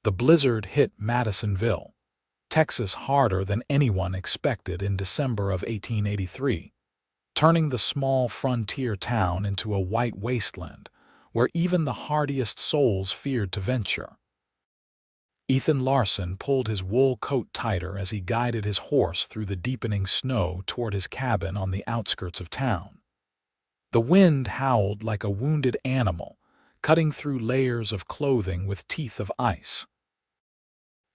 The blizzard hit Madisonville, Texas harder than anyone expected in December of 1883, turning the small frontier town into a white wasteland where even the hardiest souls feared to venture. Ethan Larsen pulled his wool coat tighter as he guided his horse through the deepening snow toward his cabin on the outskirts of town. The wind howled like a wounded animal, cutting through layers of clothing with teeth of ice.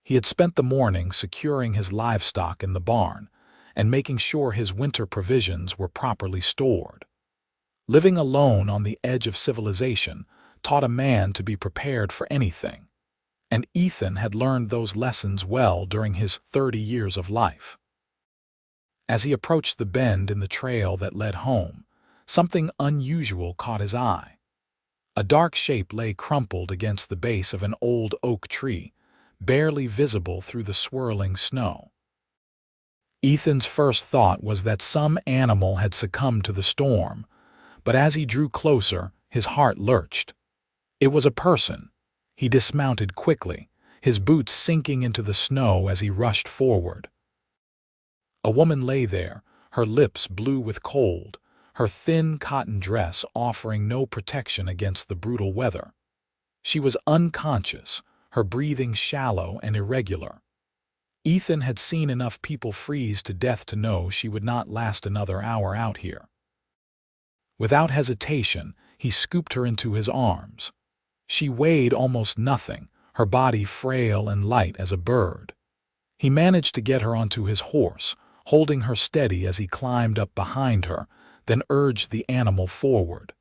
He had spent the morning securing his livestock in the barn and making sure his winter provisions were properly stored. Living alone on the edge of civilization taught a man to be prepared for anything, and Ethan had learned those lessons well during his 30 years of life. As he approached the bend in the trail that led home, something unusual caught his eye. A dark shape lay crumpled against the base of an old oak tree, barely visible through the swirling snow. Ethan's first thought was that some animal had succumbed to the storm, but as he drew closer, his heart lurched. It was a person. He dismounted quickly, his boots sinking into the snow as he rushed forward. A woman lay there, her lips blue with cold, her thin cotton dress offering no protection against the brutal weather. She was unconscious, her breathing shallow and irregular. Ethan had seen enough people freeze to death to know she would not last another hour out here. Without hesitation, he scooped her into his arms. She weighed almost nothing, her body frail and light as a bird. He managed to get her onto his horse, holding her steady as he climbed up behind her, then urged the animal forward.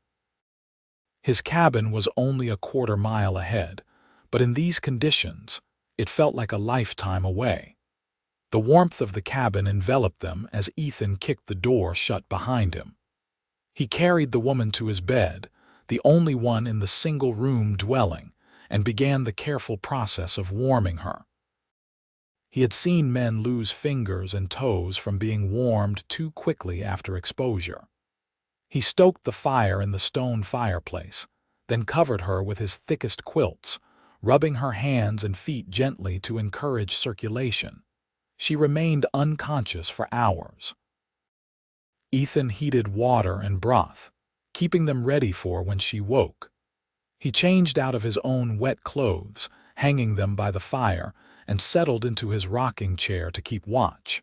His cabin was only a quarter-mile ahead, but in these conditions, it felt like a lifetime away. The warmth of the cabin enveloped them as Ethan kicked the door shut behind him. He carried the woman to his bed, the only one in the single-room dwelling, and began the careful process of warming her. He had seen men lose fingers and toes from being warmed too quickly after exposure. He stoked the fire in the stone fireplace, then covered her with his thickest quilts, rubbing her hands and feet gently to encourage circulation. She remained unconscious for hours. Ethan heated water and broth, keeping them ready for when she woke. He changed out of his own wet clothes, hanging them by the fire, and settled into his rocking chair to keep watch.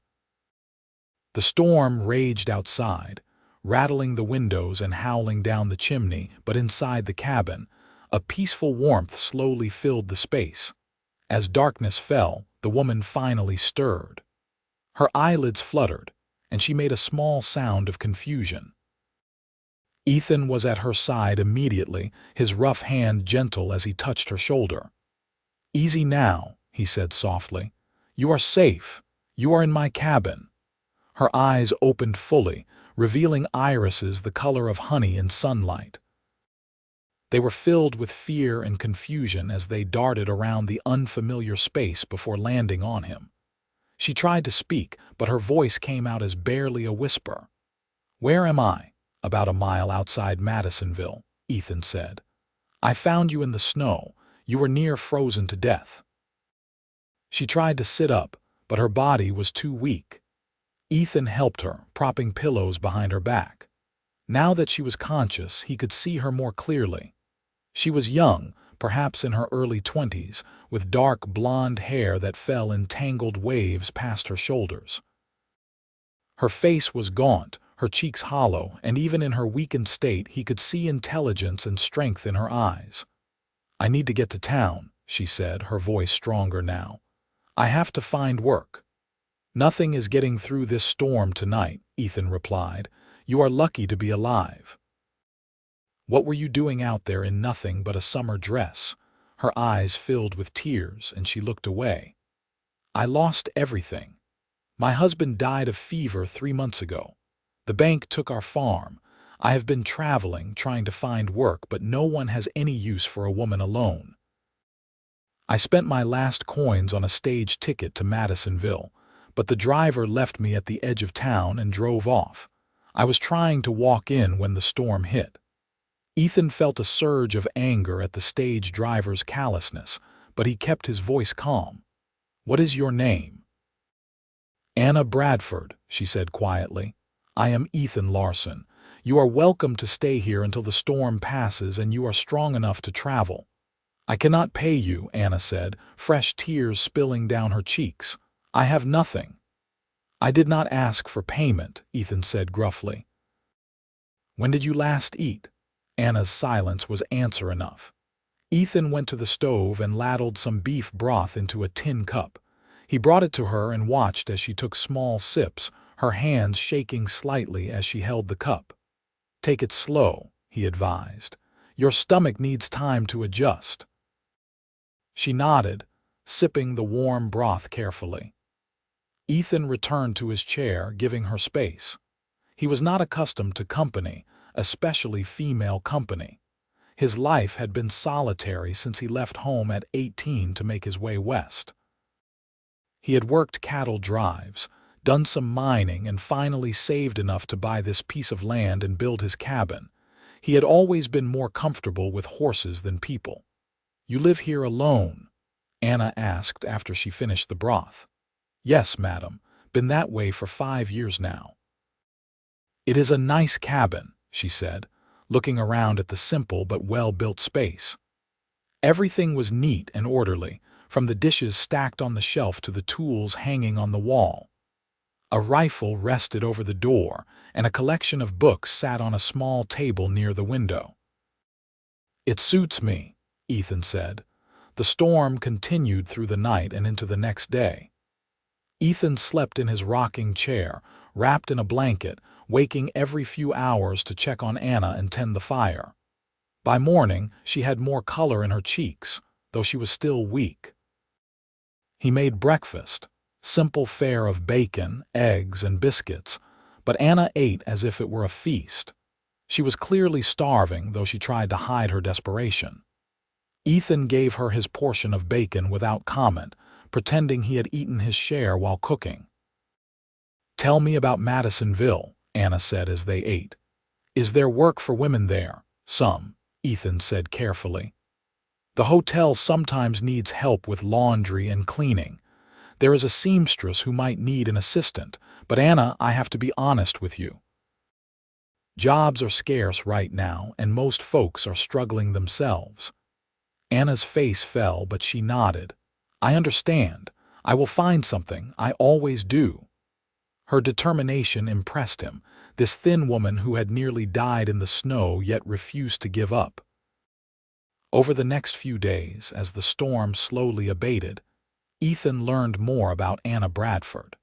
The storm raged outside, rattling the windows and howling down the chimney, but inside the cabin, a peaceful warmth slowly filled the space. As darkness fell, the woman finally stirred. Her eyelids fluttered, and she made a small sound of confusion. Ethan was at her side immediately, his rough hand gentle as he touched her shoulder. "Easy now," he said softly. "You are safe. You are in my cabin." Her eyes opened fully, revealing irises the color of honey in sunlight. They were filled with fear and confusion as they darted around the unfamiliar space before landing on him. She tried to speak, but her voice came out as barely a whisper. "Where am I?" "About a mile outside Madisonville," Ethan said. "I found you in the snow. You were near frozen to death." She tried to sit up, but her body was too weak. Ethan helped her, propping pillows behind her back. Now that she was conscious, he could see her more clearly. She was young, perhaps in her early 20s, with dark blonde hair that fell in tangled waves past her shoulders. Her face was gaunt, her cheeks hollow, and even in her weakened state he could see intelligence and strength in her eyes. "I need to get to town," she said, her voice stronger now. "I have to find work." "Nothing is getting through this storm tonight," Ethan replied. "You are lucky to be alive." "What were you doing out there in nothing but a summer dress?" Her eyes filled with tears, and she looked away. "I lost everything. My husband died of fever 3 months ago. The bank took our farm. I have been traveling, trying to find work, but no one has any use for a woman alone. I spent my last coins on a stage ticket to Madisonville, but the driver left me at the edge of town and drove off. I was trying to walk in when the storm hit." Ethan felt a surge of anger at the stage driver's callousness, but he kept his voice calm. "What is your name?" "Anna Bradford," she said quietly. "I am Ethan Larsen. You are welcome to stay here until the storm passes and you are strong enough to travel." "I cannot pay you," Anna said, fresh tears spilling down her cheeks. "I have nothing." "I did not ask for payment," Ethan said gruffly. "When did you last eat?" Anna's silence was answer enough. Ethan went to the stove and ladled some beef broth into a tin cup. He brought it to her and watched as she took small sips, her hands shaking slightly as she held the cup. "Take it slow," he advised. "Your stomach needs time to adjust." She nodded, sipping the warm broth carefully. Ethan returned to his chair, giving her space. He was not accustomed to company, especially female company. His life had been solitary since he left home at 18 to make his way west. He had worked cattle drives, done some mining, and finally saved enough to buy this piece of land and build his cabin. He had always been more comfortable with horses than people. "You live here alone?" Anna asked after she finished the broth. "Yes, madam. Been that way for 5 years now." "It is a nice cabin," she said, looking around at the simple but well-built space. Everything was neat and orderly, from the dishes stacked on the shelf to the tools hanging on the wall. A rifle rested over the door, and a collection of books sat on a small table near the window. "It suits me," Ethan said. The storm continued through the night and into the next day. Ethan slept in his rocking chair, wrapped in a blanket, waking every few hours to check on Anna and tend the fire. By morning, she had more color in her cheeks, though she was still weak. He made breakfast, simple fare of bacon, eggs, and biscuits, but Anna ate as if it were a feast. She was clearly starving, though she tried to hide her desperation. Ethan gave her his portion of bacon without comment, pretending he had eaten his share while cooking. "Tell me about Madisonville," Anna said as they ate. "Is there work for women there?" "Some," Ethan said carefully. "The hotel sometimes needs help with laundry and cleaning. There is a seamstress who might need an assistant, but Anna, I have to be honest with you. Jobs are scarce right now, and most folks are struggling themselves." Anna's face fell, but she nodded. "I understand. I will find something. I always do." Her determination impressed him, this thin woman who had nearly died in the snow yet refused to give up. Over the next few days, as the storm slowly abated, Ethan learned more about Anna Bradford.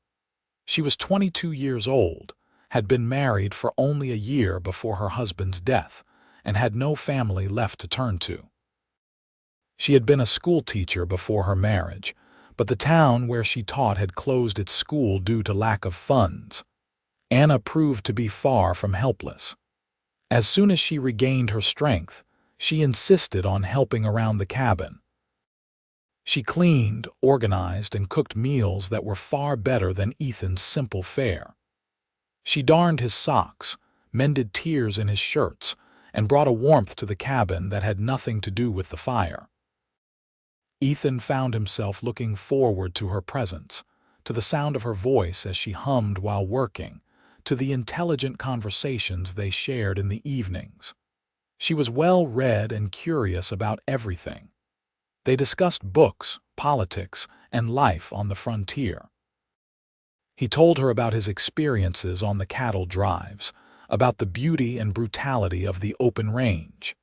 She was 22 years old, had been married for only a year before her husband's death, and had no family left to turn to. She had been a schoolteacher before her marriage, but the town where she taught had closed its school due to lack of funds. Anna proved to be far from helpless. As soon as she regained her strength, she insisted on helping around the cabin. She cleaned, organized, and cooked meals that were far better than Ethan's simple fare. She darned his socks, mended tears in his shirts, and brought a warmth to the cabin that had nothing to do with the fire. Ethan found himself looking forward to her presence, to the sound of her voice as she hummed while working, to the intelligent conversations they shared in the evenings. She was well-read and curious about everything. They discussed books, politics, and life on the frontier. He told her about his experiences on the cattle drives, about the beauty and brutality of the open range.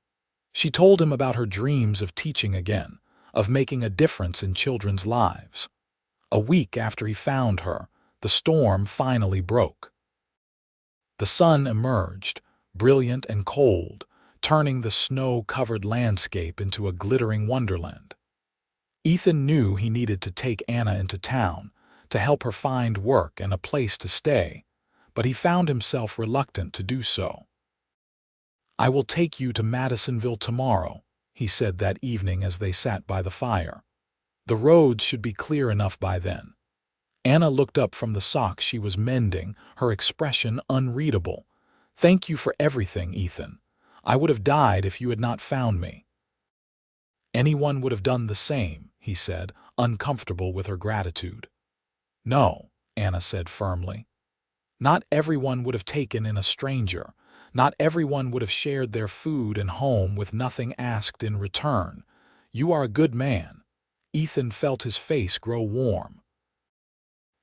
She told him about her dreams of teaching again, of making a difference in children's lives. A week after he found her, the storm finally broke. The sun emerged, brilliant and cold, turning the snow-covered landscape into a glittering wonderland. Ethan knew he needed to take Anna into town, to help her find work and a place to stay, but he found himself reluctant to do so. "I will take you to Madisonville tomorrow," he said that evening as they sat by the fire. "The roads should be clear enough by then." Anna looked up from the socks she was mending, her expression unreadable. "Thank you for everything, Ethan. I would have died if you had not found me." "Anyone would have done the same," he he said, uncomfortable with her gratitude. No, Anna said firmly. Not everyone would have taken in a stranger. Not everyone would have shared their food and home with nothing asked in return. You are a good man. Ethan felt his face grow warm.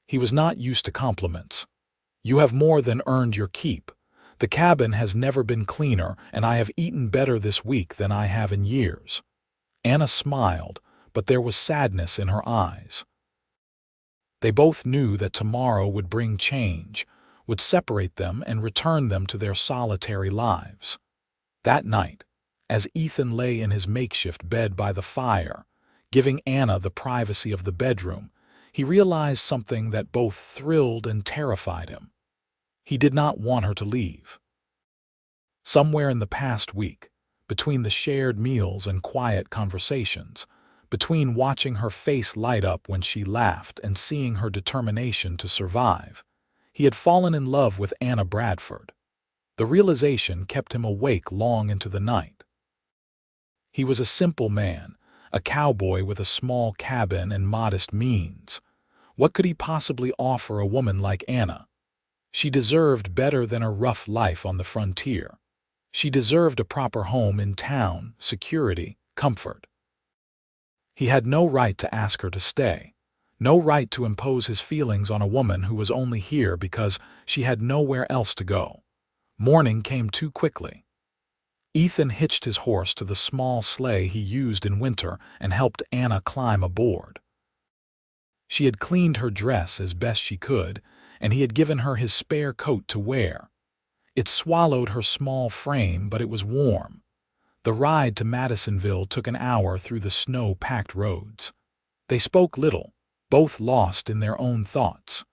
He was not used to compliments. You have more than earned your keep. The cabin has never been cleaner, and I have eaten better this week than I have in years. Anna smiled, but there was sadness in her eyes. They both knew that tomorrow would bring change, would separate them and return them to their solitary lives. That night, as Ethan lay in his makeshift bed by the fire, giving Anna the privacy of the bedroom, he realized something that both thrilled and terrified him. He did not want her to leave. Somewhere in the past week, between the shared meals and quiet conversations, between watching her face light up when she laughed and seeing her determination to survive, he had fallen in love with Anna Bradford. The realization kept him awake long into the night. He was a simple man, a cowboy with a small cabin and modest means. What could he possibly offer a woman like Anna? She deserved better than a rough life on the frontier. She deserved a proper home in town, security, comfort. He had no right to ask her to stay, no right to impose his feelings on a woman who was only here because she had nowhere else to go. Morning came too quickly. Ethan hitched his horse to the small sleigh he used in winter and helped Anna climb aboard. She had cleaned her dress as best she could, and he had given her his spare coat to wear. It swallowed her small frame, but it was warm. The ride to Madisonville took an hour through the snow-packed roads. They spoke little, both lost in their own thoughts.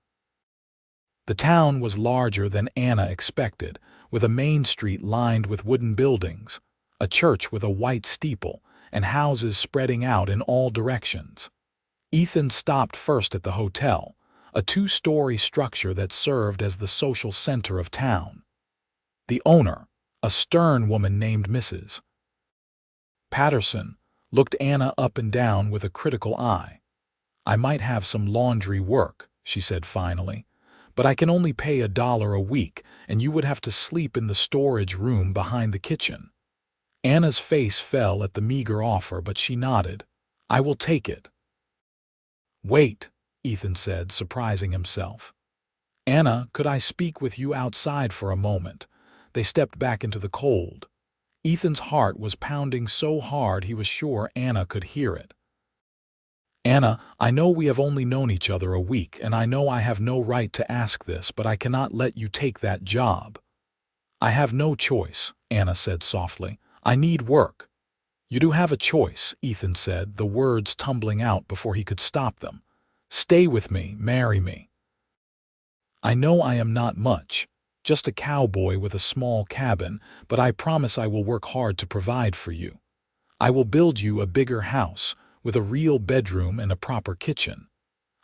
The town was larger than Anna expected, with a main street lined with wooden buildings, a church with a white steeple, and houses spreading out in all directions. Ethan stopped first at the hotel, a two-story structure that served as the social center of town. The owner, a stern woman named Mrs. Patterson, looked Anna up and down with a critical eye. "I might have some laundry work," she said finally, "but I can only pay $1 a week, and you would have to sleep in the storage room behind the kitchen." Anna's face fell at the meager offer, but she nodded. "I will take it." "Wait," Ethan said, surprising himself. "Anna, could I speak with you outside for a moment?" They stepped back into the cold. Ethan's heart was pounding so hard he was sure Anna could hear it. "Anna, I know we have only known each other a week, and I know I have no right to ask this, but I cannot let you take that job." "I have no choice," Anna said softly. "I need work." "You do have a choice," Ethan said, the words tumbling out before he could stop them. "Stay with me, marry me. I know I am not much, just a cowboy with a small cabin, but I promise I will work hard to provide for you. I will build you a bigger house, with a real bedroom and a proper kitchen.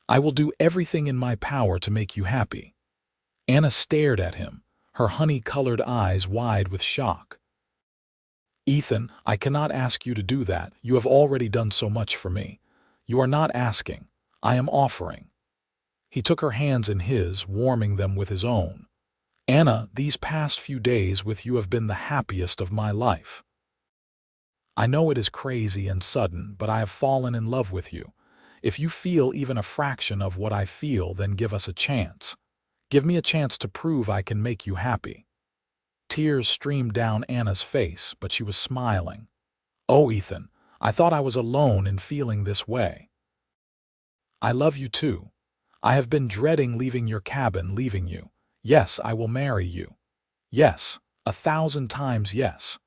I will do everything in my power to make you happy." Anna stared at him, her honey-colored eyes wide with shock. "Ethan, I cannot ask you to do that. You have already done so much for me. You are not asking. I am offering." He took her hands in his, warming them with his own. "Anna, these past few days with you have been the happiest of my life. I know it is crazy and sudden, but I have fallen in love with you. If you feel even a fraction of what I feel, then give us a chance. Give me a chance to prove I can make you happy." Tears streamed down Anna's face, but she was smiling. "Oh, Ethan, I thought I was alone in feeling this way. I love you too. I have been dreading leaving your cabin, leaving you. Yes, I will marry you. Yes, 1,000 times yes."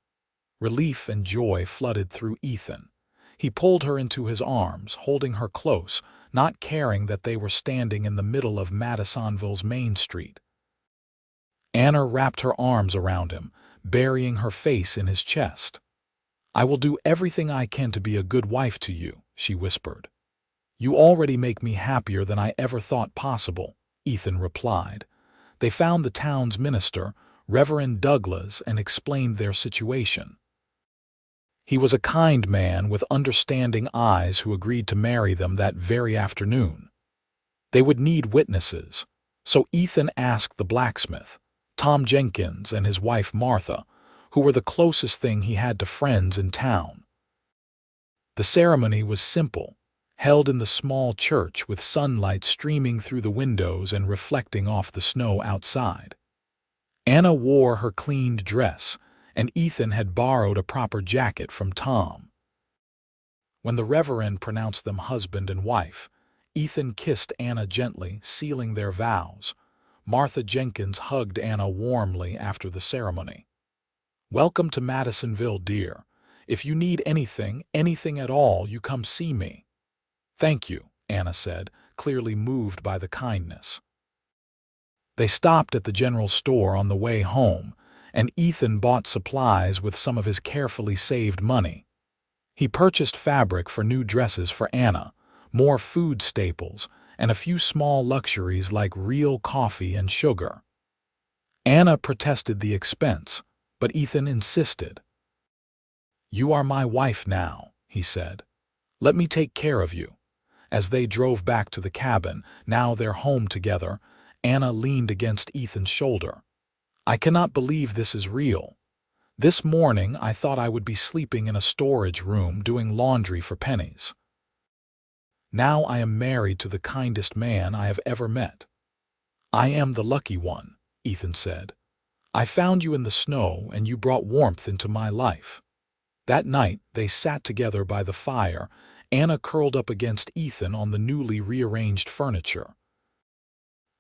Relief and joy flooded through Ethan. He pulled her into his arms, holding her close, not caring that they were standing in the middle of Madisonville's main street. Anna wrapped her arms around him, burying her face in his chest. "I will do everything I can to be a good wife to you," she whispered. "You already make me happier than I ever thought possible," Ethan replied. They found the town's minister, Reverend Douglas, and explained their situation. He was a kind man with understanding eyes who agreed to marry them that very afternoon. They would need witnesses, so Ethan asked the blacksmith, Tom Jenkins, and his wife Martha, who were the closest thing he had to friends in town. The ceremony was simple, held in the small church with sunlight streaming through the windows and reflecting off the snow outside. Anna wore her cleaned dress, and Ethan had borrowed a proper jacket from Tom. When the Reverend pronounced them husband and wife, Ethan kissed Anna gently, sealing their vows. Martha Jenkins hugged Anna warmly after the ceremony. "Welcome to Madisonville, dear. If you need anything at all, you come see me." "Thank you," Anna said, clearly moved by the kindness. They stopped at the general store on the way home, and Ethan bought supplies with some of his carefully saved money. He purchased fabric for new dresses for Anna, more food staples, and a few small luxuries like real coffee and sugar. Anna protested the expense, but Ethan insisted. "You are my wife now," he said. "Let me take care of you." As they drove back to the cabin, now their home together, Anna leaned against Ethan's shoulder. "I cannot believe this is real. This morning I thought I would be sleeping in a storage room doing laundry for pennies. Now I am married to the kindest man I have ever met." "I am the lucky one," Ethan said. "I found you in the snow and you brought warmth into my life." That night they sat together by the fire, Anna curled up against Ethan on the newly rearranged furniture.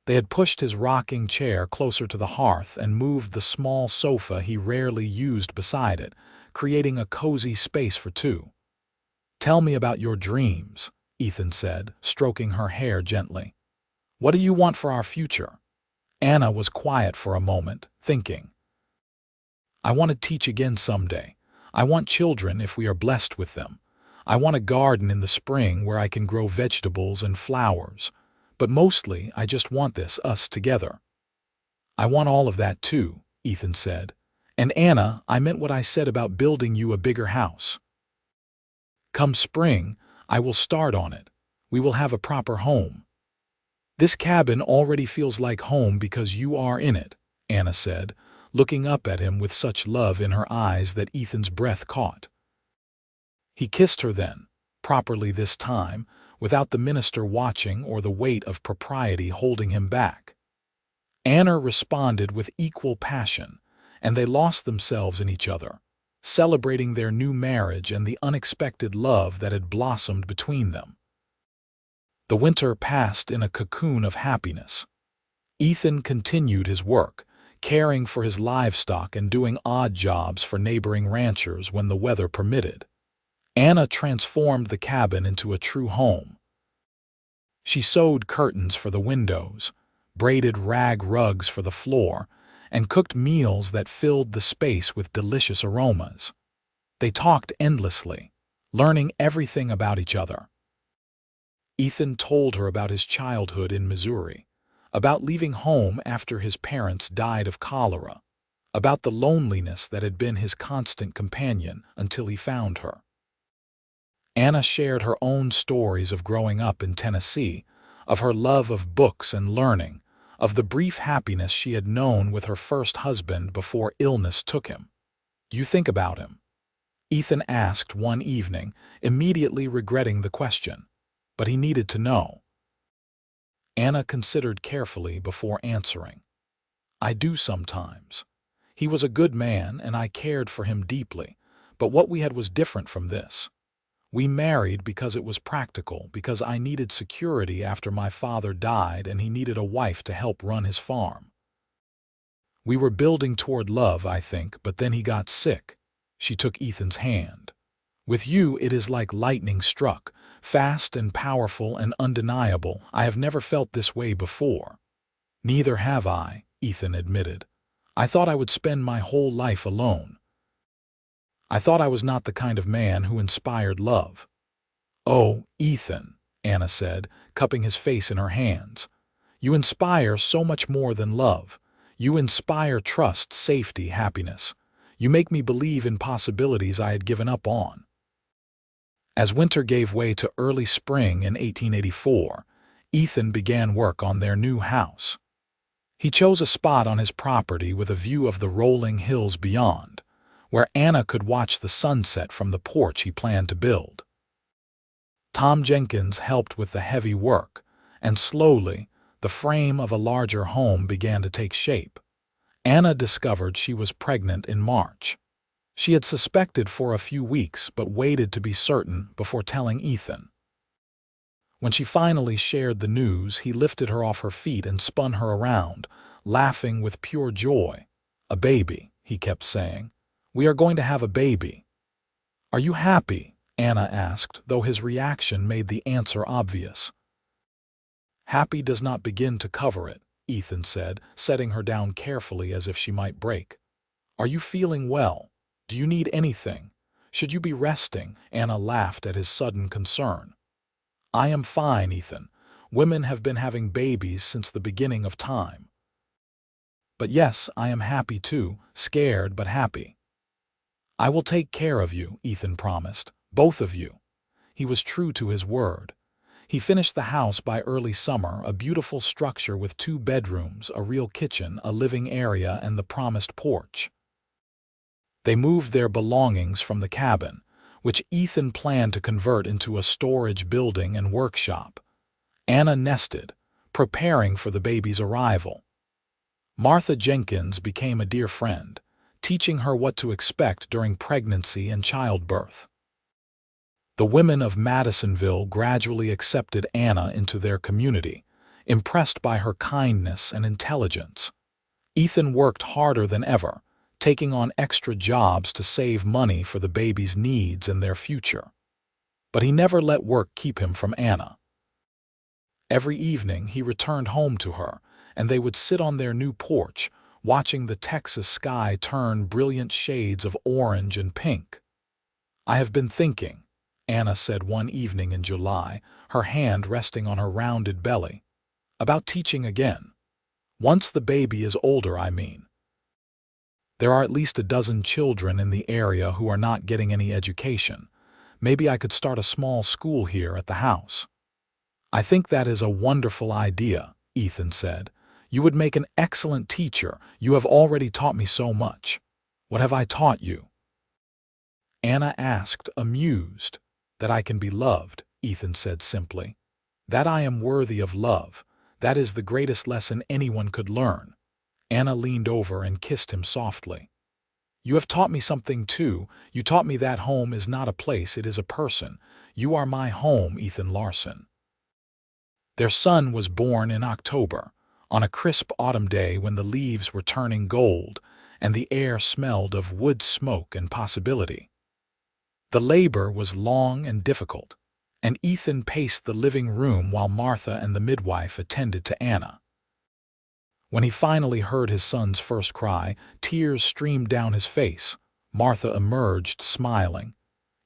They had pushed his rocking chair closer to the hearth and moved the small sofa he rarely used beside it, creating a cozy space for two. "Tell me about your dreams," Ethan said, stroking her hair gently. "What do you want for our future?" Anna was quiet for a moment, thinking. "I want to teach again someday. I want children if we are blessed with them. I want a garden in the spring where I can grow vegetables and flowers. But mostly, I just want us together." "I want all of that too," Ethan said. "And Anna, I meant what I said about building you a bigger house. Come spring, I will start on it. We will have a proper home." "This cabin already feels like home because you are in it," Anna said, looking up at him with such love in her eyes that Ethan's breath caught. He kissed her then, properly this time, without the minister watching or the weight of propriety holding him back. Anna responded with equal passion, and they lost themselves in each other, celebrating their new marriage and the unexpected love that had blossomed between them. The winter passed in a cocoon of happiness. Ethan continued his work, caring for his livestock and doing odd jobs for neighboring ranchers when the weather permitted. Anna transformed the cabin into a true home. She sewed curtains for the windows, braided rag rugs for the floor, and cooked meals that filled the space with delicious aromas. They talked endlessly, learning everything about each other. Ethan told her about his childhood in Missouri, about leaving home after his parents died of cholera, about the loneliness that had been his constant companion until he found her. Anna shared her own stories of growing up in Tennessee, of her love of books and learning, of the brief happiness she had known with her first husband before illness took him. "You think about him?" Ethan asked one evening, immediately regretting the question, but he needed to know. Anna considered carefully before answering. "I do sometimes. He was a good man and I cared for him deeply, but what we had was different from this. We married because it was practical, because I needed security after my father died and he needed a wife to help run his farm. We were building toward love, I think, but then he got sick." She took Ethan's hand. "With you it is like lightning struck, fast and powerful and undeniable. I have never felt this way before." "Neither have I," Ethan admitted. "I thought I would spend my whole life alone. I thought I was not the kind of man who inspired love." "Oh, Ethan," Anna said, cupping his face in her hands. "You inspire so much more than love. You inspire trust, safety, happiness. You make me believe in possibilities I had given up on." As winter gave way to early spring in 1884, Ethan began work on their new house. He chose a spot on his property with a view of the rolling hills beyond, where Anna could watch the sunset from the porch he planned to build. Tom Jenkins helped with the heavy work, and slowly, the frame of a larger home began to take shape. Anna discovered she was pregnant in March. She had suspected for a few weeks but waited to be certain before telling Ethan. When she finally shared the news, he lifted her off her feet and spun her around, laughing with pure joy. "A baby," he kept saying. "We are going to have a baby." "Are you happy?" Anna asked, though his reaction made the answer obvious. "Happy does not begin to cover it," Ethan said, setting her down carefully as if she might break. "Are you feeling well? Do you need anything? Should you be resting?" Anna laughed at his sudden concern. "I am fine, Ethan. Women have been having babies since the beginning of time. But yes, I am happy too, scared but happy." "I will take care of you," Ethan promised. "Both of you." He was true to his word. He finished the house by early summer, a beautiful structure with 2 bedrooms, a real kitchen, a living area, and the promised porch. They moved their belongings from the cabin, which Ethan planned to convert into a storage building and workshop. Anna nested, preparing for the baby's arrival. Martha Jenkins became a dear friend, teaching her what to expect during pregnancy and childbirth. The women of Madisonville gradually accepted Anna into their community, impressed by her kindness and intelligence. Ethan worked harder than ever, taking on extra jobs to save money for the baby's needs and their future. But he never let work keep him from Anna. Every evening he returned home to her, and they would sit on their new porch, watching the Texas sky turn brilliant shades of orange and pink. "I have been thinking," Anna said one evening in July, her hand resting on her rounded belly, "about teaching again. Once the baby is older, I mean. There are at least a dozen children in the area who are not getting any education. Maybe I could start a small school here at the house." "I think that is a wonderful idea," Ethan said. "You would make an excellent teacher. You have already taught me so much." "What have I taught you?" Anna asked, amused. "That I can be loved," Ethan said simply. "That I am worthy of love. That is the greatest lesson anyone could learn." Anna leaned over and kissed him softly. "You have taught me something too. You taught me that home is not a place, it is a person. You are my home, Ethan Larsen." Their son was born in October, on a crisp autumn day when the leaves were turning gold and the air smelled of wood smoke and possibility. The labor was long and difficult, and Ethan paced the living room while Martha and the midwife attended to Anna. When he finally heard his son's first cry, tears streamed down his face. Martha emerged, smiling.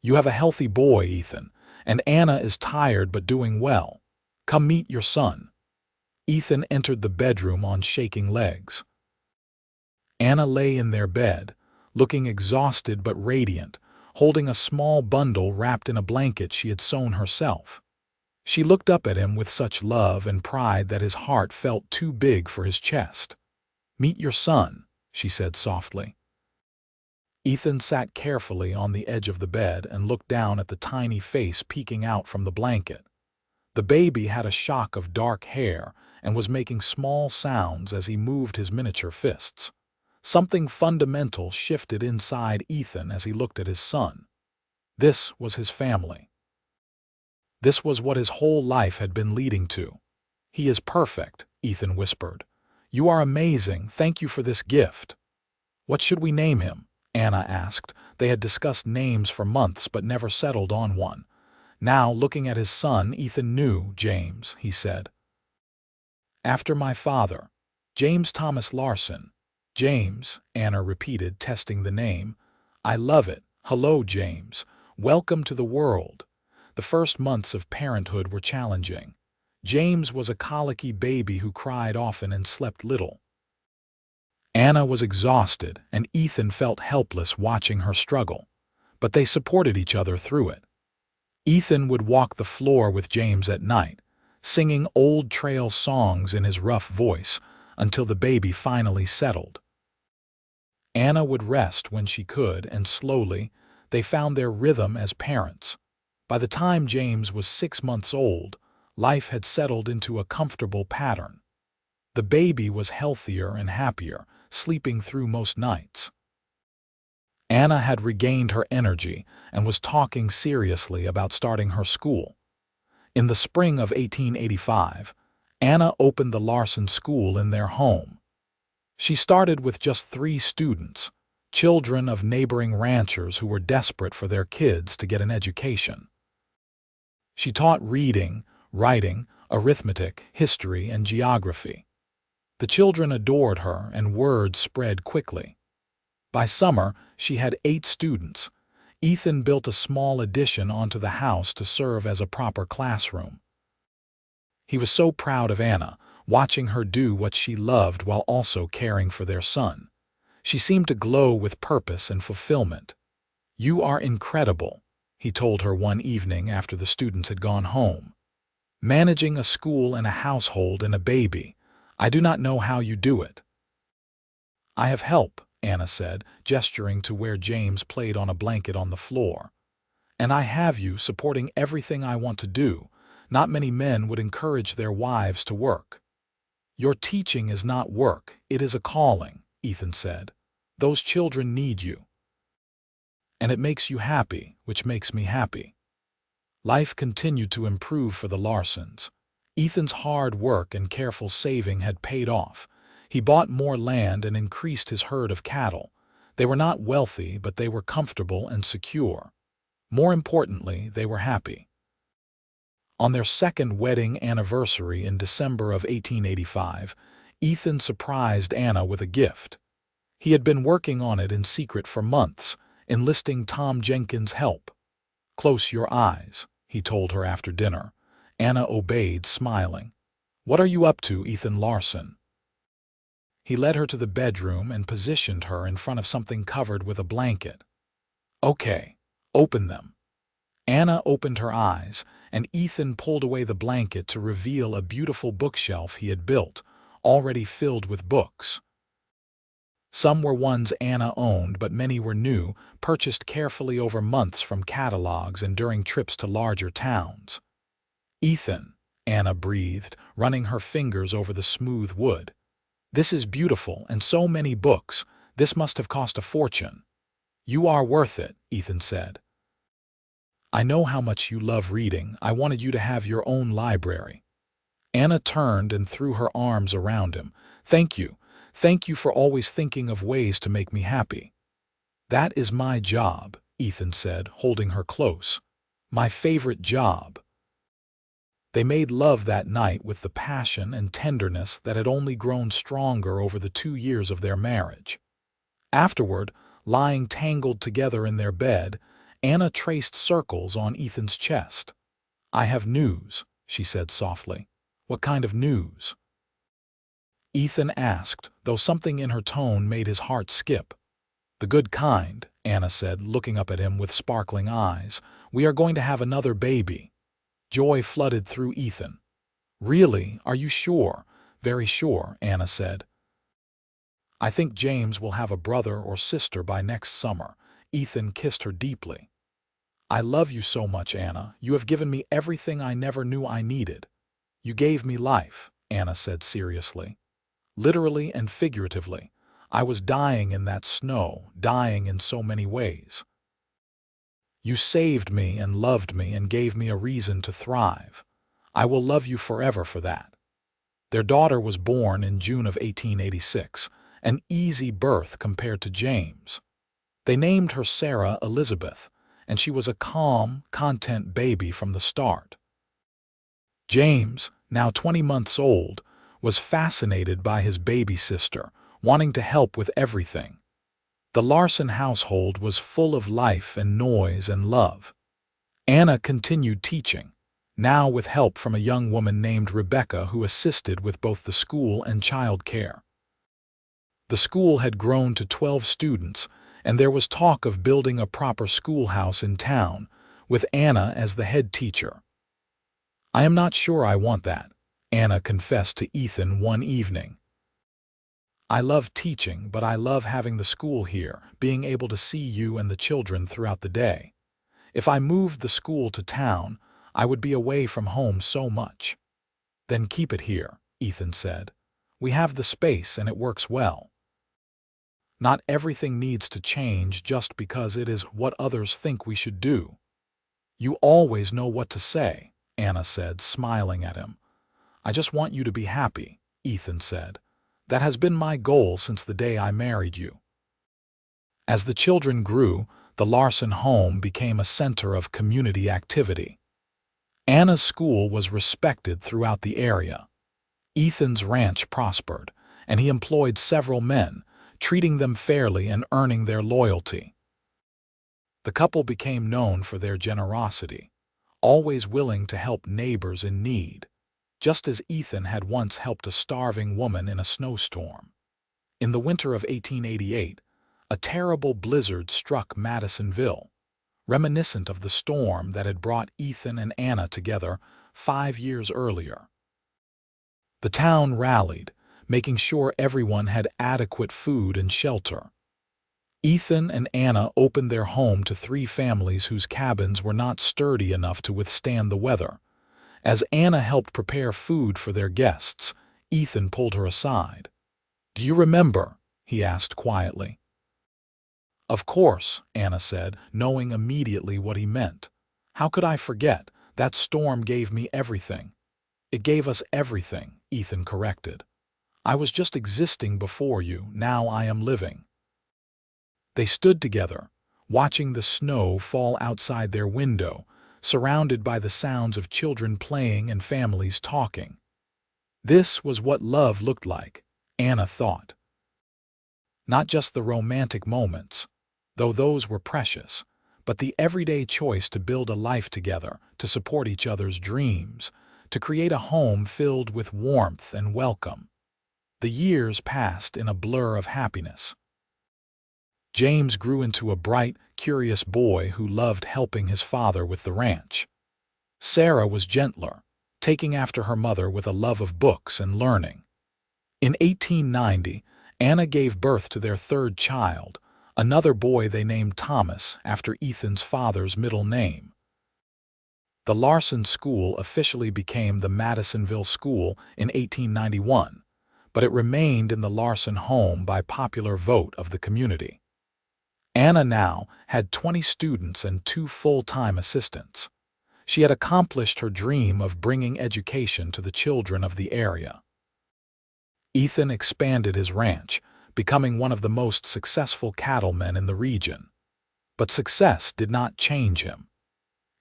"You have a healthy boy, Ethan, and Anna is tired but doing well. Come meet your son." Ethan entered the bedroom on shaking legs. Anna lay in their bed, looking exhausted but radiant, holding a small bundle wrapped in a blanket she had sewn herself. She looked up at him with such love and pride that his heart felt too big for his chest. "Meet your son," she said softly. Ethan sat carefully on the edge of the bed and looked down at the tiny face peeking out from the blanket. The baby had a shock of dark hair and was making small sounds as he moved his miniature fists. Something fundamental shifted inside Ethan as he looked at his son. This was his family. This was what his whole life had been leading to. "He is perfect," Ethan whispered. "You are amazing. Thank you for this gift." "What should we name him?" Anna asked. They had discussed names for months but never settled on one. Now, looking at his son, Ethan knew. "James," he said. "After my father. James Thomas Larsen." "James," Anna repeated, testing the name. "I love it. Hello, James. Welcome to the world." The first months of parenthood were challenging. James was a colicky baby who cried often and slept little. Anna was exhausted, and Ethan felt helpless watching her struggle, but they supported each other through it. Ethan would walk the floor with James at night, singing old trail songs in his rough voice until the baby finally settled. Anna would rest when she could, and slowly, they found their rhythm as parents. By the time James was 6 months old, life had settled into a comfortable pattern. The baby was healthier and happier, sleeping through most nights. Anna had regained her energy and was talking seriously about starting her school. In the spring of 1885, Anna opened the Larsen School in their home. She started with just 3 students, children of neighboring ranchers who were desperate for their kids to get an education. She taught reading, writing, arithmetic, history, and geography. The children adored her, and word spread quickly. By summer, she had 8 students. Ethan built a small addition onto the house to serve as a proper classroom. He was so proud of Anna, watching her do what she loved while also caring for their son. She seemed to glow with purpose and fulfillment. "You are incredible," he told her one evening after the students had gone home. "Managing a school and a household and a baby, I do not know how you do it." "I have help," Anna said, gesturing to where James played on a blanket on the floor. "And I have you supporting everything I want to do. Not many men would encourage their wives to work." "Your teaching is not work, it is a calling," Ethan said. "Those children need you. And it makes you happy, which makes me happy." Life continued to improve for the Larsens. Ethan's hard work and careful saving had paid off. He bought more land and increased his herd of cattle. They were not wealthy, but they were comfortable and secure. More importantly, they were happy. On their second wedding anniversary in December of 1885, Ethan surprised Anna with a gift. He had been working on it in secret for months, enlisting Tom Jenkins' help. "Close your eyes," he told her after dinner. Anna obeyed, smiling. "What are you up to, Ethan Larsen?" He led her to the bedroom and positioned her in front of something covered with a blanket. "Okay, open them." Anna opened her eyes, and Ethan pulled away the blanket to reveal a beautiful bookshelf he had built, already filled with books. Some were ones Anna owned, but many were new, purchased carefully over months from catalogs and during trips to larger towns. "Ethan," Anna breathed, running her fingers over the smooth wood. "This is beautiful, and so many books. This must have cost a fortune." "You are worth it," Ethan said. "I know how much you love reading. I wanted you to have your own library." Anna turned and threw her arms around him. "Thank you. Thank you for always thinking of ways to make me happy." "That is my job," Ethan said, holding her close. "My favorite job." They made love that night with the passion and tenderness that had only grown stronger over the 2 years of their marriage. Afterward, lying tangled together in their bed, Anna traced circles on Ethan's chest. "I have news," she said softly. "What kind of news?" Ethan asked, though something in her tone made his heart skip. "The good kind," Anna said, looking up at him with sparkling eyes. "We are going to have another baby." Joy flooded through Ethan. "Really? Are you sure?" "Very sure," Anna said. "I think James will have a brother or sister by next summer." Ethan kissed her deeply. "I love you so much, Anna. You have given me everything I never knew I needed." "You gave me life," Anna said seriously. "Literally and figuratively. I was dying in that snow, dying in so many ways. You saved me and loved me and gave me a reason to thrive. I will love you forever for that." Their daughter was born in June of 1886, an easy birth compared to James. They named her Sarah Elizabeth, and she was a calm, content baby from the start. James, now 20 months old, was fascinated by his baby sister, wanting to help with everything. The Larsen household was full of life and noise and love. Anna continued teaching, now with help from a young woman named Rebecca who assisted with both the school and child care. The school had grown to 12 students, and there was talk of building a proper schoolhouse in town, with Anna as the head teacher. "I am not sure I want that," Anna confessed to Ethan one evening. "I love teaching, but I love having the school here, being able to see you and the children throughout the day. If I moved the school to town, I would be away from home so much." "Then keep it here," Ethan said. "We have the space and it works well. Not everything needs to change just because it is what others think we should do." "You always know what to say," Anna said, smiling at him. "I just want you to be happy," Ethan said. "That has been my goal since the day I married you." As the children grew, the Larsen home became a center of community activity. Anna's school was respected throughout the area. Ethan's ranch prospered, and he employed several men, treating them fairly and earning their loyalty. The couple became known for their generosity, always willing to help neighbors in need, just as Ethan had once helped a starving woman in a snowstorm. In the winter of 1888, a terrible blizzard struck Madisonville, reminiscent of the storm that had brought Ethan and Anna together 5 years earlier. The town rallied, making sure everyone had adequate food and shelter. Ethan and Anna opened their home to 3 families whose cabins were not sturdy enough to withstand the weather. As Anna helped prepare food for their guests, Ethan pulled her aside. "Do you remember?" he asked quietly. "Of course," Anna said, knowing immediately what he meant. "How could I forget? That storm gave me everything." "It gave us everything," Ethan corrected. "I was just existing before you, now I am living." They stood together, watching the snow fall outside their window, surrounded by the sounds of children playing and families talking. This was what love looked like, Anna thought. Not just the romantic moments, though those were precious, but the everyday choice to build a life together, to support each other's dreams, to create a home filled with warmth and welcome. The years passed in a blur of happiness. James grew into a bright, curious boy who loved helping his father with the ranch. Sarah was gentler, taking after her mother with a love of books and learning. In 1890, Anna gave birth to their 3rd child, another boy they named Thomas after Ethan's father's middle name. The Larsen School officially became the Madisonville School in 1891, but it remained in the Larsen home by popular vote of the community. Anna now had 20 students and 2 full-time assistants. She had accomplished her dream of bringing education to the children of the area. Ethan expanded his ranch, becoming one of the most successful cattlemen in the region. But success did not change him.